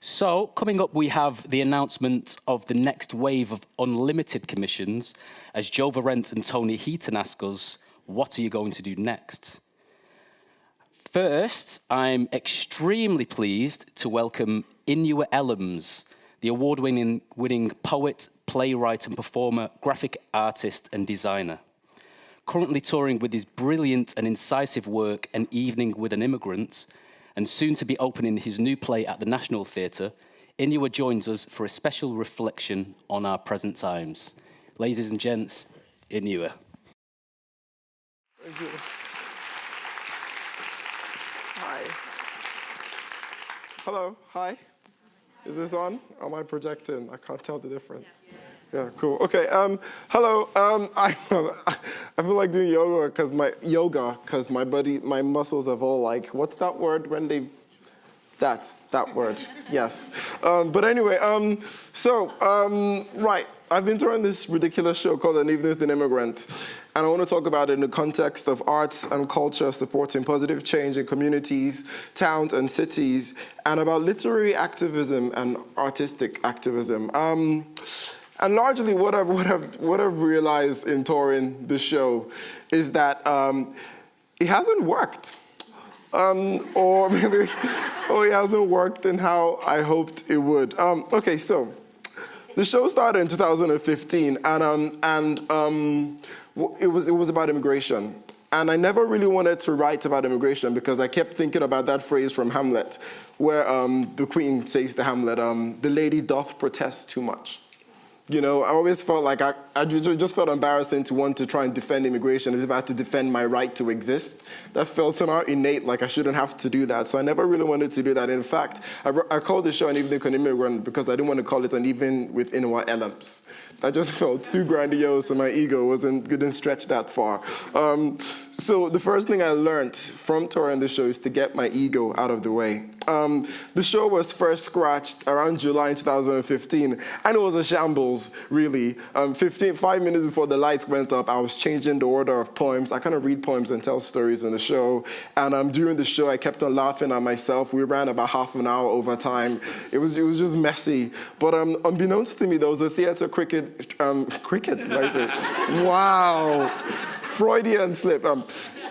So, coming up, we have the announcement of the next wave of unlimited commissions as Joe Verrent and Tony Heaton ask us, what are you going to do next? First, I'm extremely pleased to welcome Inua Ellams, the award-winning poet, playwright and performer, graphic artist and designer. Currently touring with his brilliant and incisive work, An Evening with an Immigrant, and soon to be opening his new play at the National Theatre, Inua joins us for a special reflection on our present times. Ladies and gents, Inua. Thank you. Hi. Hello, hi. Is this on? Am I projecting? I can't tell the difference. Yeah, cool. Okay. Hello. I feel like doing yoga because my body, my muscles have all like, what's that word when they? That's that word. Yes. But anyway. Right. I've been doing this ridiculous show called An Evening with an Immigrant, and I want to talk about it in the context of arts and culture supporting positive change in communities, towns, and cities, and about literary activism and artistic activism. And largely, what I've realized in touring the show is that it hasn't worked, or maybe it hasn't worked in how I hoped it would. Okay, so the show started in 2015, and it was about immigration. And I never really wanted to write about immigration because I kept thinking about that phrase from Hamlet, where the queen says to Hamlet, "The lady doth protest too much." You know, I always felt like I just felt embarrassing to want to try and defend immigration as if I had to defend my right to exist. That felt somehow innate, like I shouldn't have to do that. So I never really wanted to do that. In fact, I called the show An Evening with an Immigrant because I didn't want to call it An Evening with Inua Ellams. That just felt too grandiose and my ego didn't stretch that far. So the first thing I learned from touring the show is to get my ego out of the way. The show was first scratched around July 2015, and it was a shambles, really. 5 minutes before the lights went up, I was changing the order of poems. I kind of read poems and tell stories in the show, and during the show, I kept on laughing at myself. We ran about half an hour over time. It was just messy, but unbeknownst to me, there was a theater cricket, did I say? Wow, Freudian slip.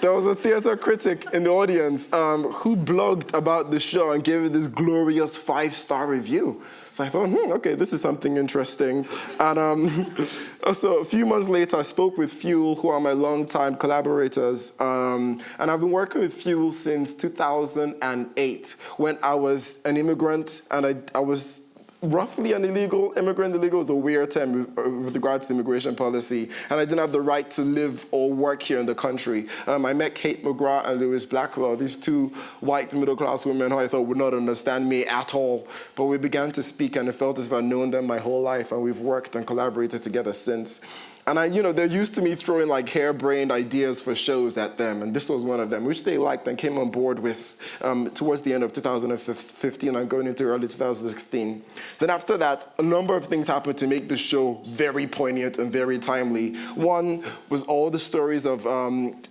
There was a theater critic in the audience who blogged about the show and gave it this glorious 5-star review. So I thought, okay, this is something interesting. And so a few months later, I spoke with Fuel, who are my longtime collaborators. And I've been working with Fuel since 2008, when I was an immigrant and I was roughly an illegal immigrant. Illegal is a weird term with regards to immigration policy, and I didn't have the right to live or work here in the country. I met Kate McGrath and Lewis Blackwell, these two white middle-class women who I thought would not understand me at all, but we began to speak, and it felt as if I'd known them my whole life, and we've worked and collaborated together since. And they're used to me throwing like harebrained ideas for shows at them, and this was one of them, which they liked and came on board with towards the end of 2015 and going into early 2016. Then after that, a number of things happened to make the show very poignant and very timely. One was all the stories of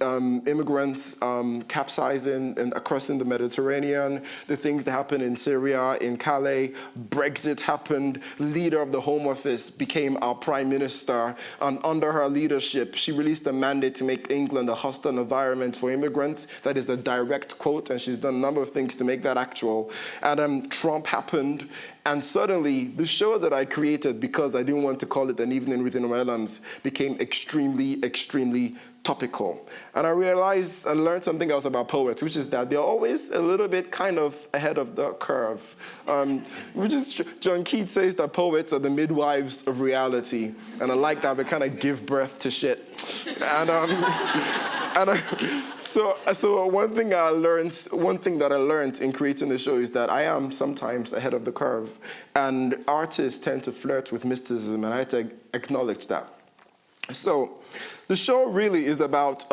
immigrants capsizing and crossing the Mediterranean, the things that happened in Syria, in Calais. Brexit happened. Leader of the Home Office became our prime minister. Under her leadership, she released a mandate to make England a hostile environment for immigrants. That is a direct quote, and she's done a number of things to make that actual. And Trump happened, and suddenly the show that I created, because I didn't want to call it An Evening with Inua Ellams, became extremely, extremely topical. And I realized and learned something else about poets, which is that they're always a little bit kind of ahead of the curve. Which is, John Keats says that poets are the midwives of reality. And I like that, they kind of give birth to shit. And so one thing that I learned in creating the show is that I am sometimes ahead of the curve. And artists tend to flirt with mysticism, and I had to acknowledge that. So the show really is about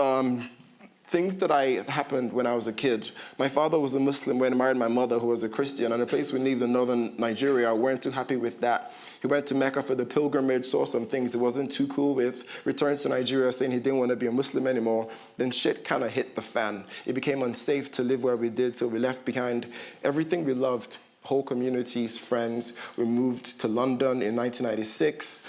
things that happened when I was a kid. My father was a Muslim when he married my mother, who was a Christian, and the place we lived in northern Nigeria, weren't too happy with that. He went to Mecca for the pilgrimage, saw some things he wasn't too cool with, returned to Nigeria saying he didn't want to be a Muslim anymore. Then shit kind of hit the fan. It became unsafe to live where we did, so we left behind everything we loved, whole communities, friends. We moved to London in 1996.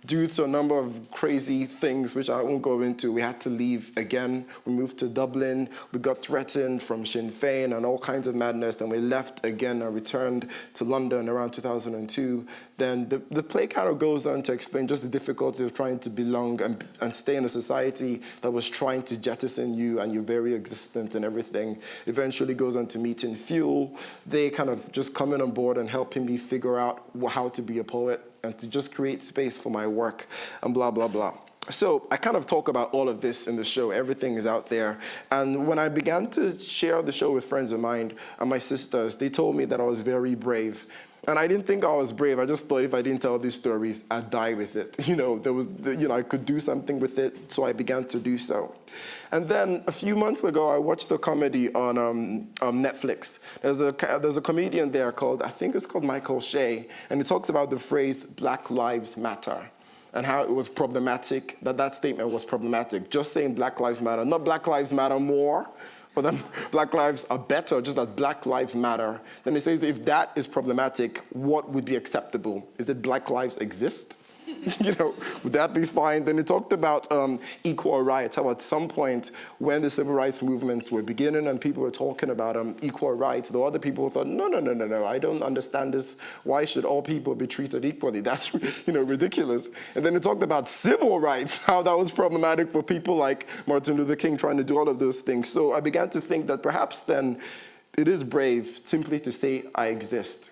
Due to a number of crazy things, which I won't go into, we had to leave again. We moved to Dublin. We got threatened from Sinn Féin and all kinds of madness. Then we left again and returned to London around 2002. Then the play kind of goes on to explain just the difficulty of trying to belong and stay in a society that was trying to jettison you and your very existence and everything. Eventually goes on to meeting Fuel. They kind of just coming on board and helping me figure out how to be a poet and to just create space for my work and blah, blah, blah. So I kind of talk about all of this in the show. Everything is out there. And when I began to share the show with friends of mine and my sisters, they told me that I was very brave. And I didn't think I was brave. I just thought if I didn't tell these stories, I'd die with it. I could do something with it, so I began to do so. And then a few months ago, I watched a comedy on Netflix. There's a comedian there called, I think it's called Michael Shea, and he talks about the phrase Black Lives Matter and how it was problematic, that statement was problematic. Just saying Black Lives Matter, not Black Lives Matter more, but then Black lives are better, just that Black lives matter. Then he says, if that is problematic, what would be acceptable? Is it Black lives exist? Would that be fine? Then he talked about equal rights, how at some point when the civil rights movements were beginning and people were talking about equal rights, the other people thought, no, I don't understand this. Why should all people be treated equally? That's ridiculous. And then he talked about civil rights, how that was problematic for people like Martin Luther King trying to do all of those things. So I began to think that perhaps then it is brave simply to say I exist.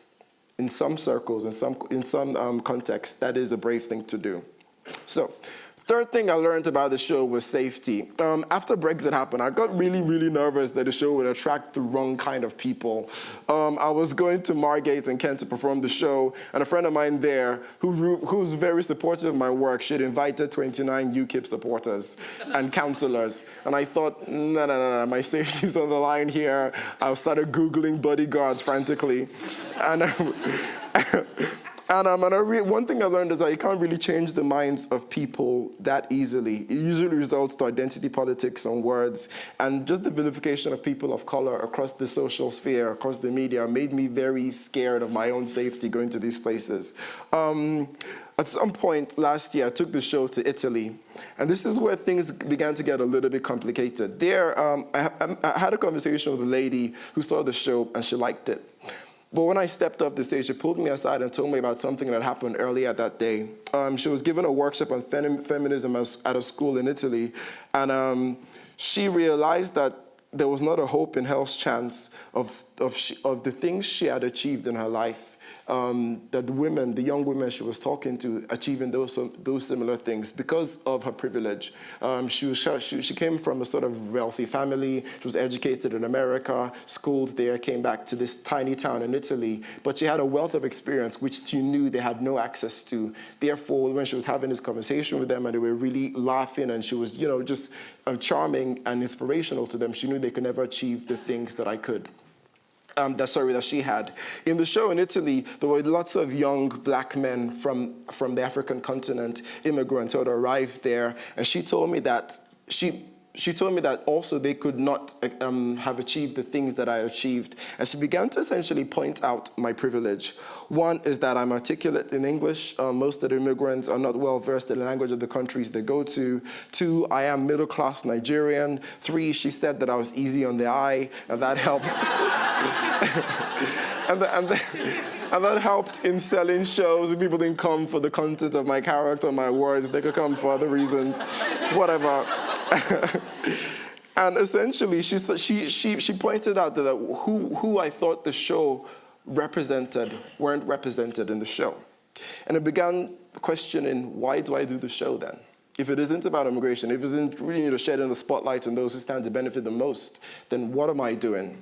In some circles, in some contexts, that is a brave thing to do. So, third thing I learned about the show was safety. After Brexit happened, I got really, really nervous that the show would attract the wrong kind of people. I was going to Margate in Kent to perform the show, and a friend of mine there, who's very supportive of my work, she'd invited 29 UKIP supporters and councillors. And I thought, no, my safety's on the line here. I started Googling bodyguards frantically. And one thing I learned is that you can't really change the minds of people that easily. It usually results to identity politics and words, and just the vilification of people of color across the social sphere, across the media, made me very scared of my own safety going to these places. At some point last year, I took the show to Italy, and this is where things began to get a little bit complicated. There, I had a conversation with a lady who saw the show, and she liked it. But when I stepped off the stage, she pulled me aside and told me about something that happened earlier that day. She was given a workshop on feminism at a school in Italy, and she realized that there was not a hope in hell's chance of the things she had achieved in her life, that the young women she was talking to, achieving those similar things because of her privilege. She came from a sort of wealthy family. She was educated in America, schooled there, came back to this tiny town in Italy, but she had a wealth of experience which she knew they had no access to. Therefore, when she was having this conversation with them and they were really laughing and she was, just charming and inspirational to them, she knew they could never achieve the things that I could. That she had. In the show in Italy, there were lots of young black men from the African continent, immigrants who had arrived there, and she told me that also they could not have achieved the things that I achieved. And she began to essentially point out my privilege. One is that I'm articulate in English. Most of the immigrants are not well versed in the language of the countries they go to. 2, I am middle class Nigerian. 3, she said that I was easy on the eye, and that helped. And that helped in selling shows. People didn't come for the content of my character, my words. They could come for other reasons, whatever. And essentially, she pointed out that who I thought the show represented weren't represented in the show. And I began questioning, why do I do the show then? If it isn't about immigration, if it isn't really shedding the spotlight on those who stand to benefit the most, then what am I doing?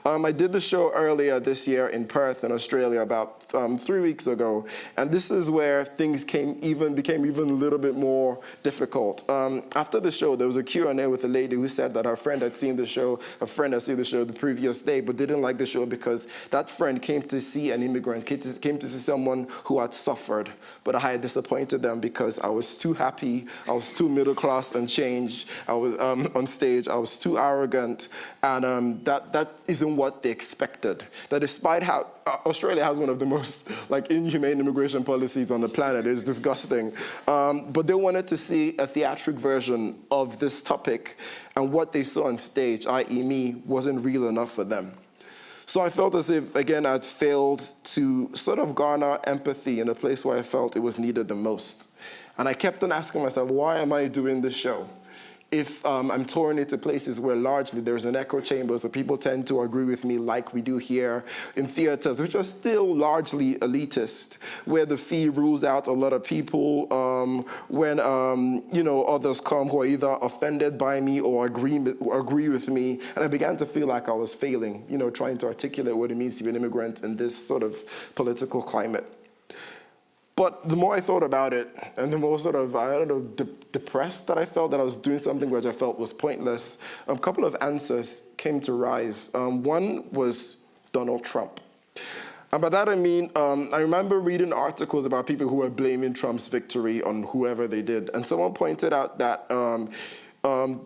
I did the show earlier this year in Perth in Australia about 3 weeks ago, and this is where things became even a little bit more difficult. After the show, there was a Q&A with a lady who said that her friend had seen the show, the previous day, but didn't like the show because that friend came to see an immigrant, came to see someone who had suffered, but I had disappointed them because I was too happy, I was too middle class and changed, I was on stage, I was too arrogant, and that isn't even what they expected. That despite how Australia has one of the most inhumane immigration policies on the planet, it's disgusting. But they wanted to see a theatric version of this topic, and what they saw on stage, i.e. me, wasn't real enough for them. So I felt as if, again, I'd failed to sort of garner empathy in a place where I felt it was needed the most. And I kept on asking myself, why am I doing this show? If I'm touring it to places where largely there's an echo chamber, so people tend to agree with me like we do here in theaters, which are still largely elitist, where the fee rules out a lot of people, when others come who are either offended by me or agree with me. And I began to feel like I was failing, trying to articulate what it means to be an immigrant in this sort of political climate. But the more I thought about it, and the more sort of, depressed that I felt that I was doing something which I felt was pointless, a couple of answers came to rise. One was Donald Trump. And by that I mean, I remember reading articles about people who were blaming Trump's victory on whoever they did. And someone pointed out that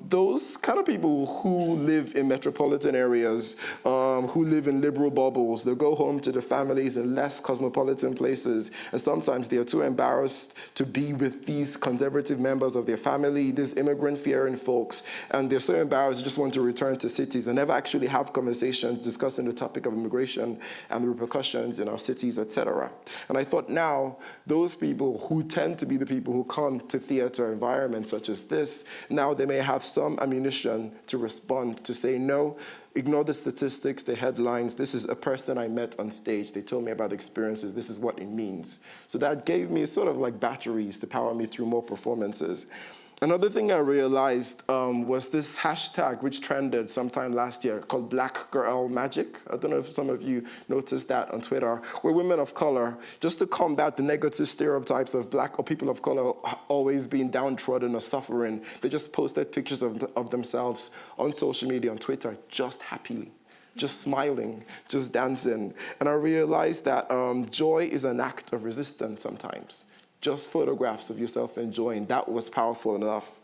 those kind of people who live in metropolitan areas, who live in liberal bubbles, they go home to their families in less cosmopolitan places, and sometimes they are too embarrassed to be with these conservative members of their family, these immigrant-fearing folks, and they're so embarrassed they just want to return to cities and never actually have conversations discussing the topic of immigration and the repercussions in our cities, etc. And I thought now, those people who tend to be the people who come to theater environments such as this, now they may have some ammunition to respond, to say, no, ignore the statistics, the headlines. This is a person I met on stage. They told me about the experiences. This is what it means. So that gave me sort of like batteries to power me through more performances. Another thing I realized was this hashtag which trended sometime last year called Black Girl Magic. I don't know if some of you noticed that on Twitter, where women of color, just to combat the negative stereotypes of black or people of color always being downtrodden or suffering, they just posted pictures of themselves on social media, on Twitter, just happily, just smiling, just dancing. And I realized that joy is an act of resistance sometimes. Just photographs of yourself enjoying, that was powerful enough.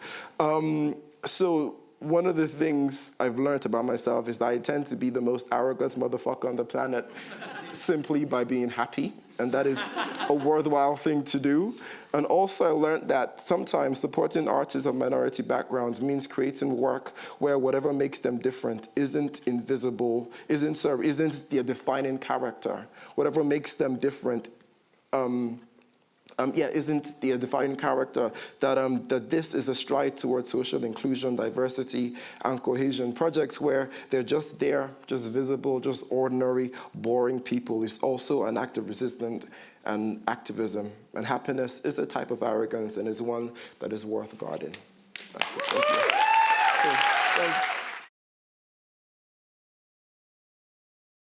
So one of the things I've learned about myself is that I tend to be the most arrogant motherfucker on the planet simply by being happy. And that is a worthwhile thing to do. And also I learned that sometimes supporting artists of minority backgrounds means creating work where whatever makes them different isn't invisible, isn't their defining character. Whatever makes them different isn't the defining character, that this is a stride towards social inclusion, diversity, and cohesion. Projects where they're just there, just visible, just ordinary, boring people is also an act of resistance and activism. And happiness is a type of arrogance and is one that is worth guarding. That's it. Thank you.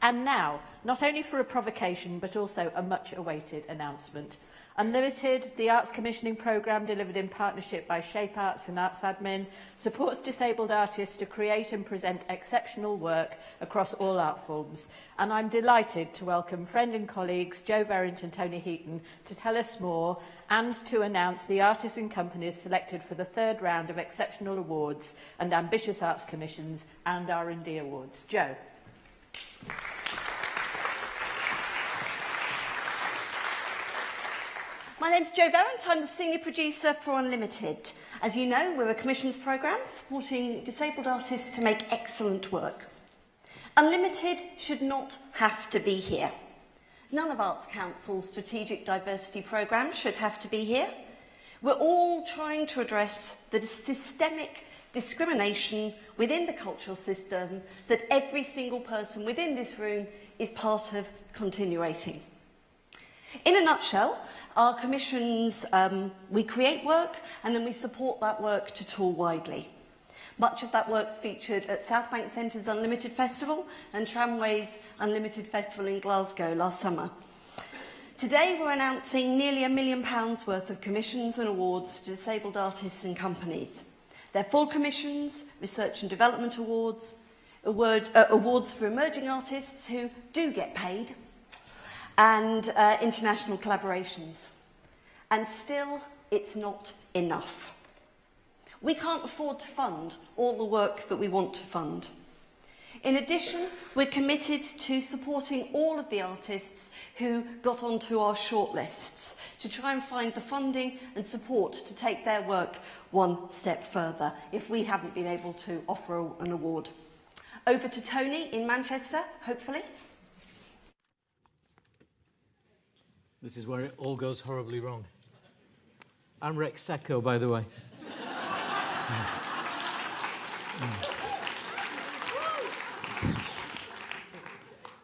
And now, not only for a provocation, but also a much-awaited announcement. Unlimited, the Arts Commissioning Programme delivered in partnership by Shape Arts and Arts Admin, supports disabled artists to create and present exceptional work across all art forms. And I'm delighted to welcome friend and colleagues Jo Verrent and Tony Heaton to tell us more and to announce the artists and companies selected for the third round of exceptional awards and ambitious arts commissions and R&D awards. Jo. My name's Jo Verrent. I'm the senior producer for Unlimited. As you know, we're a commissions programme supporting disabled artists to make excellent work. Unlimited should not have to be here. None of Arts Council's strategic diversity programmes should have to be here. We're all trying to address the systemic discrimination within the cultural system that every single person within this room is part of continuating. In a nutshell, our commissions, we create work and then we support that work to tour widely. Much of that work's featured at Southbank Centre's Unlimited Festival and Tramway's Unlimited Festival in Glasgow last summer. Today we're announcing nearly £1 million worth of commissions and awards to disabled artists and companies. They're full commissions, research and development awards, awards for emerging artists who do get paid, and international collaborations. And still, it's not enough. We can't afford to fund all the work that we want to fund. In addition, we're committed to supporting all of the artists who got onto our shortlists to try and find the funding and support to take their work one step further if we haven't been able to offer an award. Over to Tony in Manchester, hopefully. This is where it all goes horribly wrong. I'm Rex Secco, by the way.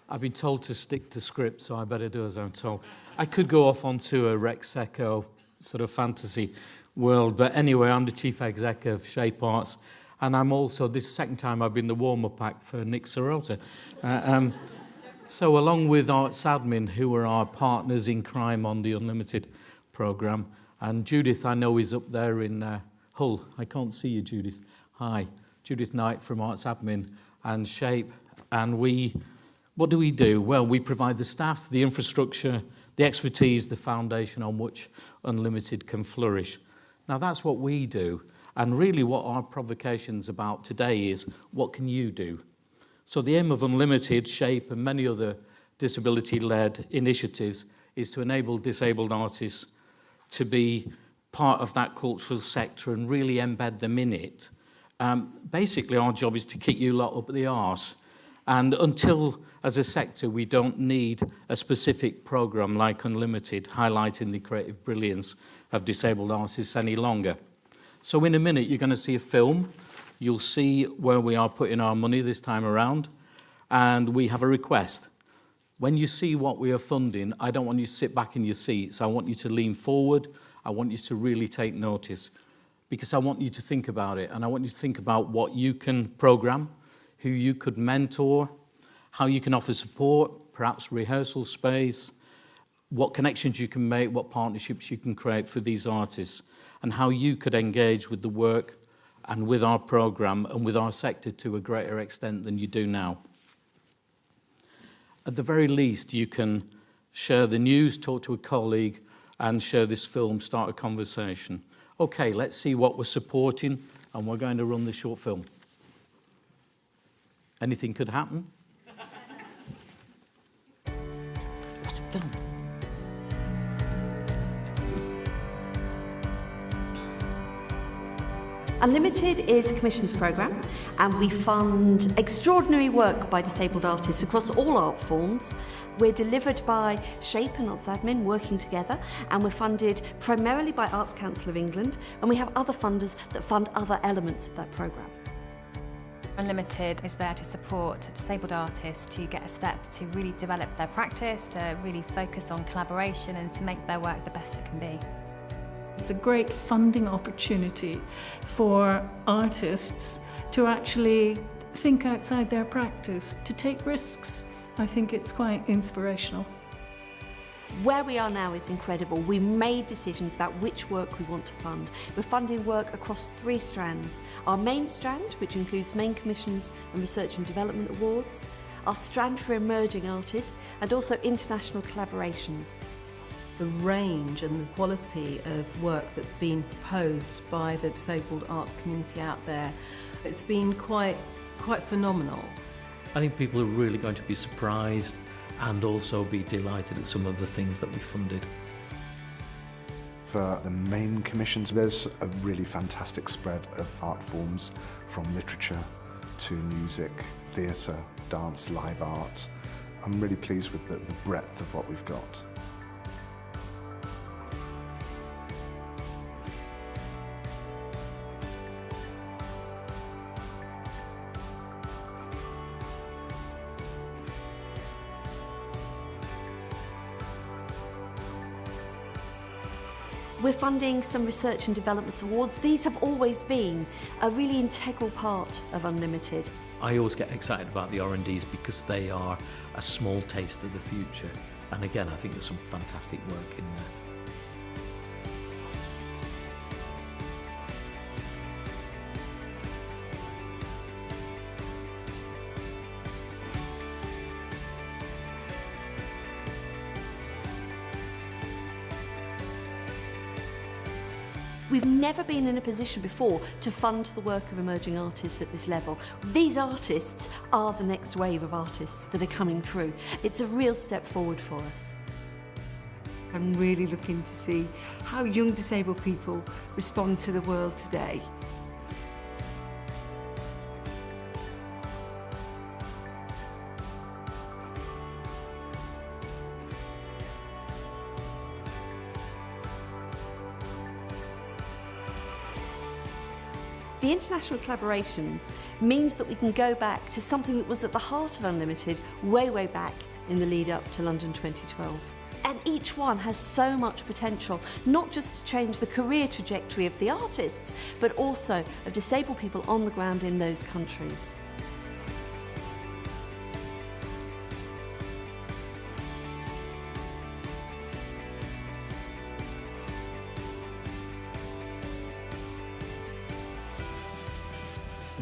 I've been told to stick to script, so I better do as I'm told. I could go off onto a Rex Secco sort of fantasy world, but anyway, I'm the chief exec of Shape Arts, and I'm also, this is the second time I've been the warm-up act for Nick Sirota. So along with Arts Admin, who are our partners in crime on the Unlimited programme, and Judith, I know, is up there in Hull. I can't see you, Judith. Hi. Judith Knight from Arts Admin and Shape. And what do we do? Well, we provide the staff, the infrastructure, the expertise, the foundation on which Unlimited can flourish. Now, that's what we do. And really what our provocation's about today is, what can you do? So the aim of Unlimited, Shape, and many other disability-led initiatives is to enable disabled artists to be part of that cultural sector and really embed them in it. Basically, our job is to kick you lot up the arse. And until, as a sector, we don't need a specific programme like Unlimited highlighting the creative brilliance of disabled artists any longer. So in a minute, you're going to see a film. You'll see where we are putting our money this time around. And we have a request. When you see what we are funding, I don't want you to sit back in your seats. I want you to lean forward. I want you to really take notice, because I want you to think about it. And I want you to think about what you can programme, who you could mentor, how you can offer support, perhaps rehearsal space, what connections you can make, what partnerships you can create for these artists, and how you could engage with the work and with our programme and with our sector to a greater extent than you do now. At the very least, you can share the news, talk to a colleague, and share this film, start a conversation. Okay, let's see what we're supporting, and we're going to run the short film. Anything could happen. What's the film? Unlimited is a commissions programme, and we fund extraordinary work by disabled artists across all art forms. We're delivered by Shape and Arts Admin working together, and we're funded primarily by Arts Council of England, and we have other funders that fund other elements of that programme. Unlimited is there to support disabled artists to get a step to really develop their practice, to really focus on collaboration and to make their work the best it can be. It's a great funding opportunity for artists to actually think outside their practice, to take risks. I think it's quite inspirational. Where we are now is incredible. We've made decisions about which work we want to fund. We're funding work across 3 strands. Our main strand, which includes main commissions and research and development awards, our strand for emerging artists, and also international collaborations. The range and the quality of work that's been proposed by the disabled arts community out there, it's been quite phenomenal. I think people are really going to be surprised and also be delighted at some of the things that we funded. For the main commissions, there's a really fantastic spread of art forms, from literature to music, theatre, dance, live art. I'm really pleased with the breadth of what we've got. We're funding some research and development awards. These have always been a really integral part of Unlimited. I always get excited about the R&Ds because they are a small taste of the future. And again, I think there's some fantastic work in there. We've never been in a position before to fund the work of emerging artists at this level. These artists are the next wave of artists that are coming through. It's a real step forward for us. I'm really looking to see how young disabled people respond to the world today. The international collaborations means that we can go back to something that was at the heart of Unlimited way, way back in the lead up to London 2012. And each one has so much potential, not just to change the career trajectory of the artists, but also of disabled people on the ground in those countries.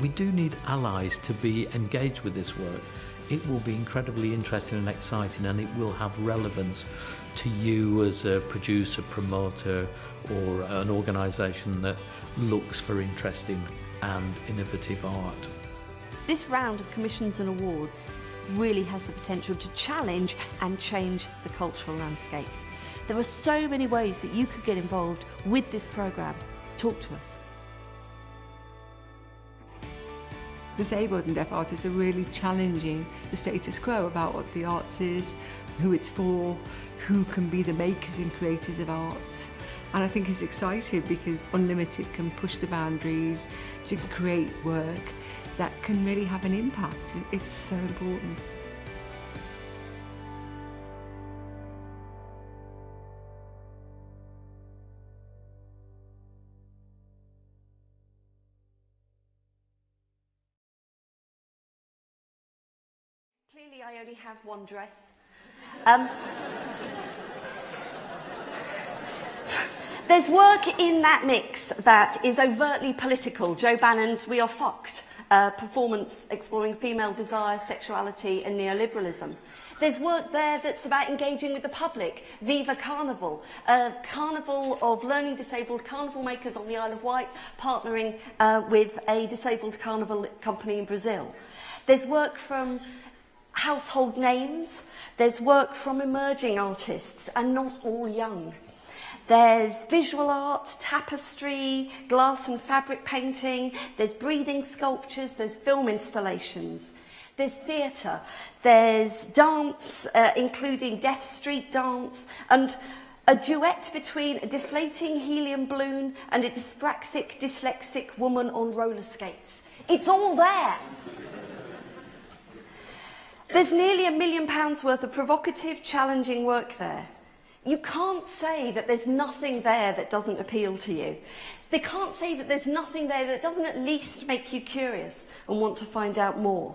We do need allies to be engaged with this work. It will be incredibly interesting and exciting, and it will have relevance to you as a producer, promoter, or an organisation that looks for interesting and innovative art. This round of commissions and awards really has the potential to challenge and change the cultural landscape. There are so many ways that you could get involved with this programme. Talk to us. Disabled and deaf artists are really challenging the status quo about what the arts is, who it's for, who can be the makers and creators of art. And I think it's exciting because Unlimited can push the boundaries to create work that can really have an impact. It's so important. Clearly, I only have one dress. There's work in that mix that is overtly political. Joe Bannon's We Are Fucked, performance exploring female desire, sexuality and neoliberalism. There's work there that's about engaging with the public. Viva Carnival, a carnival of learning disabled carnival makers on the Isle of Wight, partnering with a disabled carnival company in Brazil. There's work from household names. There's work from emerging artists, and not all young. There's visual art, tapestry, glass and fabric painting, there's breathing sculptures, there's film installations, there's theatre, there's dance, including deaf street dance, and a duet between a deflating helium balloon and a dyslexic woman on roller skates. It's all there. There's nearly £1 million worth of provocative, challenging work there. You can't say that there's nothing there that doesn't appeal to you. They can't say that there's nothing there that doesn't at least make you curious and want to find out more.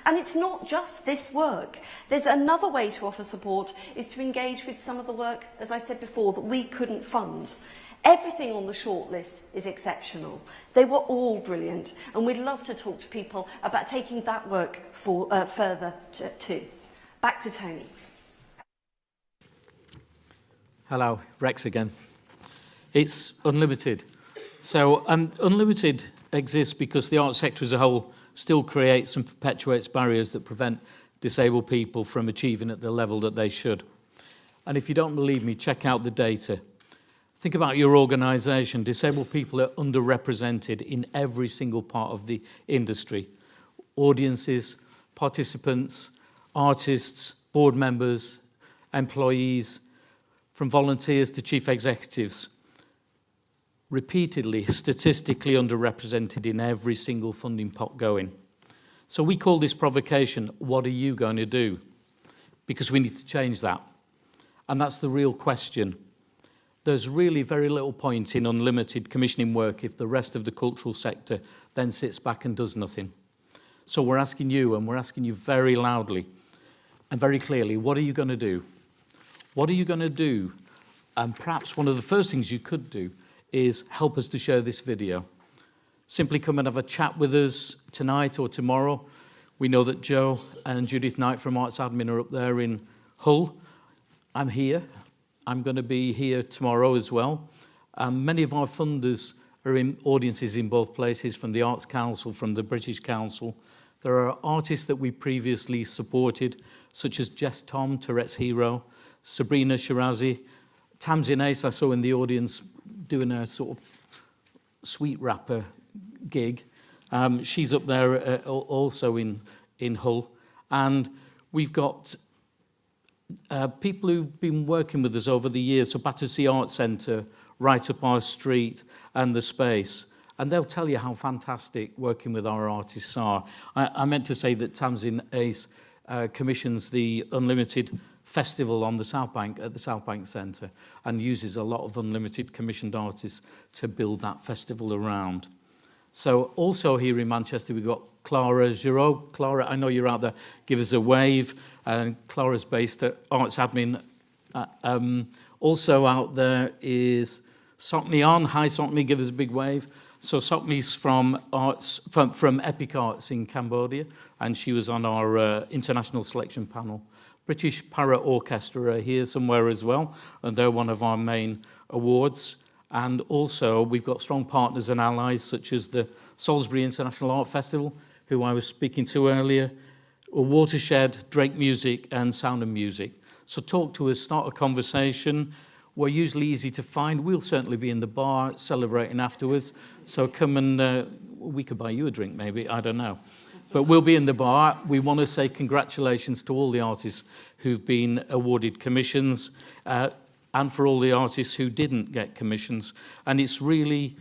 And it's not just this work. There's another way to offer support is to engage with some of the work, as I said before, that we couldn't fund. Everything on the shortlist is exceptional. They were all brilliant, and we'd love to talk to people about taking that work further too. Back to Tony. Hello, Rex again. It's Unlimited. So Unlimited exists because the arts sector as a whole still creates and perpetuates barriers that prevent disabled people from achieving at the level that they should. And if you don't believe me, check out the data. Think about your organisation. Disabled people are underrepresented in every single part of the industry. Audiences, participants, artists, board members, employees, from volunteers to chief executives. Repeatedly, statistically underrepresented in every single funding pot going. So we call this provocation, what are you going to do? Because we need to change that. And that's the real question. There's really very little point in Unlimited commissioning work if the rest of the cultural sector then sits back and does nothing. So we're asking you, and we're asking you very loudly and very clearly, what are you going to do? What are you going to do? And perhaps one of the first things you could do is help us to share this video. Simply come and have a chat with us tonight or tomorrow. We know that Joe and Judith Knight from Arts Admin are up there in Hull. I'm here. I'm going to be here tomorrow as well. Many of our funders are in audiences in both places, from the Arts Council, from the British Council. There are artists that we previously supported, such as Jess Tom, Tourette's hero, Sabrina Shirazi, Tamsin Ace I saw in the audience doing a sort of sweet rapper gig. She's up there also in Hull. And we've got people who've been working with us over the years, so Battersea Arts Centre, right up our street, and the Space. And they'll tell you how fantastic working with our artists are. I meant to say that Tamsin Ace commissions the Unlimited Festival on the South Bank, at the South Bank Centre, and uses a lot of Unlimited commissioned artists to build that festival around. So also here in Manchester, we've got Clara Giraud. Clara, I know you're out there. Give us a wave. Clara's based at Arts Admin. Also out there is Sokni On. Hi, Sokni, give us a big wave. So Sokni's from Epic Arts in Cambodia, and she was on our international selection panel. British Para Orchestra are here somewhere as well, and they're one of our main awards. And also, we've got strong partners and allies, such as the Salisbury International Art Festival, who I was speaking to earlier, Watershed, Drake Music, and Sound and Music. So talk to us, start a conversation. We're usually easy to find. We'll certainly be in the bar celebrating afterwards. So come and we could buy you a drink, maybe, I don't know. But we'll be in the bar. We want to say congratulations to all the artists who've been awarded commissions, and for all the artists who didn't get commissions. And it's really,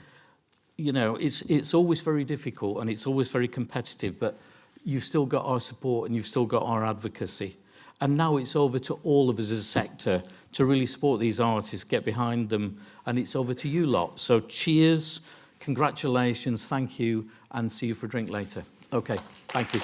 you know, it's always very difficult and it's always very competitive, but you've still got our support and you've still got our advocacy. And now it's over to all of us as a sector to really support these artists, get behind them, and it's over to you lot. So cheers, congratulations, thank you, and see you for a drink later. Okay, thank you.